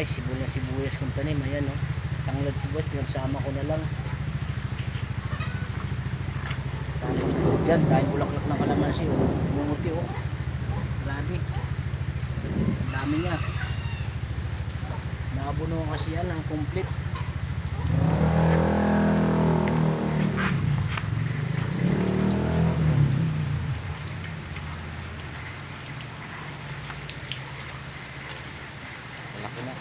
Guys, sibuyas kong tanim. Ayan o. Tanglad sibuyas. Pinagsama ko na lang. Diyan, dahil bulaklak ng kalamansi o. Bumuti o. Grabe. Ang dami niya. Nakabuno kasi yan ang complete. Malaki na.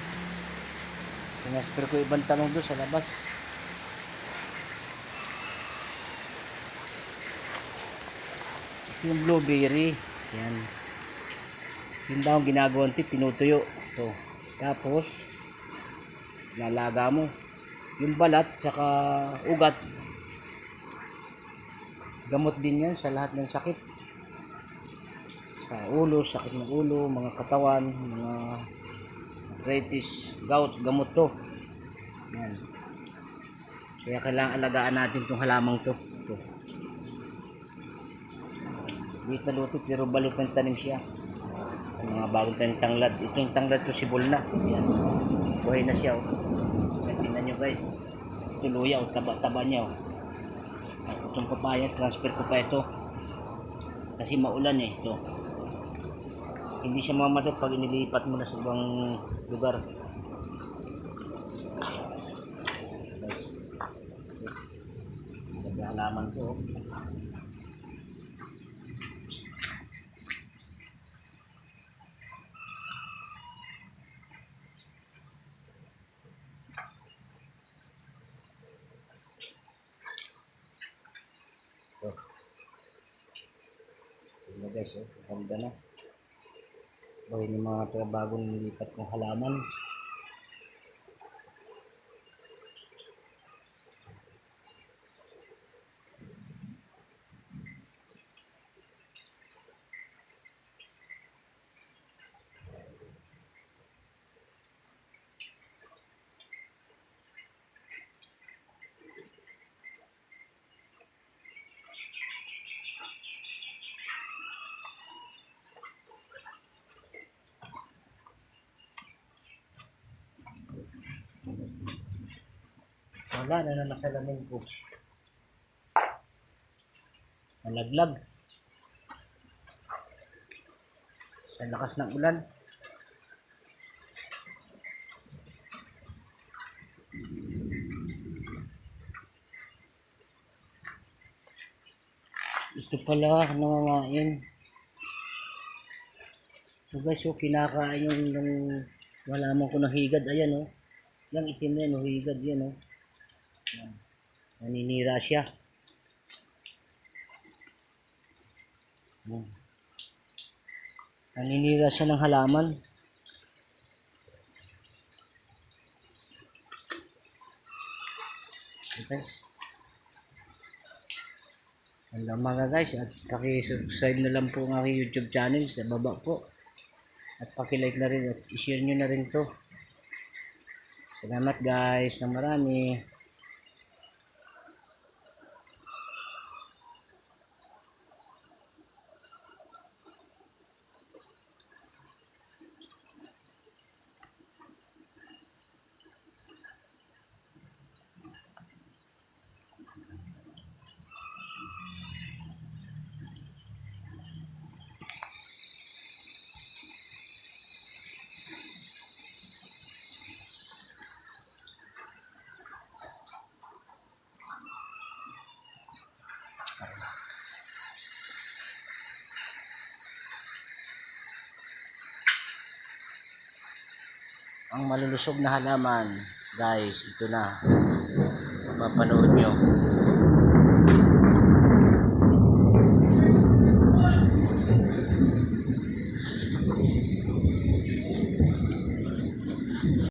Sinasper ko ibang talong doon sa labas. Yung blueberry. Yan. Yung daw ginagawang tinutuyo. Ito. Tapos, lalaga mo. Yung balat, tsaka ugat. Gamot din yan sa lahat ng sakit. Sa ulo, sakit ng ulo, mga katawan, mga arthritis, gout, gamot to. Yan. Kaya kailangan alagaan natin itong halamang to. Ito. Hindi taluto pero balot ng tanim siya. Ang mga bagong tanim tanglad. Ito yung tanglad to sibol na. Yan. Buhay na siya. Oh. Tingnan nyo guys. Ito luya. Oh. Taba-taba niya. Oh. Itong papaya. Transfer ko pa ito. Kasi maulan eh. Ito. Hindi siya mamamatay pag inilipat mo na sa ibang lugar. Guys. Ganda halaman to. So, yun guys, oh, ganda na. Buhay ng mga bagong nilipat ng halaman. Wala na naman sa lamin ko. Nalaglag. Sa lakas ng ulan. Ito pala, nangangain. So guys, so kinakain yung wala mo ko na higad. Ayan o. Yung itim na yan, higad yan o. Yan. Naninira siya. Yan. Naninira siya ng halaman. Okay. Ang mga guys, at paki-subscribe na lang po ang aking YouTube channel sa baba po. At paki-like na rin at i-share nyo na rin to. Salamat guys na marami. Ang malulusog na halaman guys, ito na mapapanood nyo.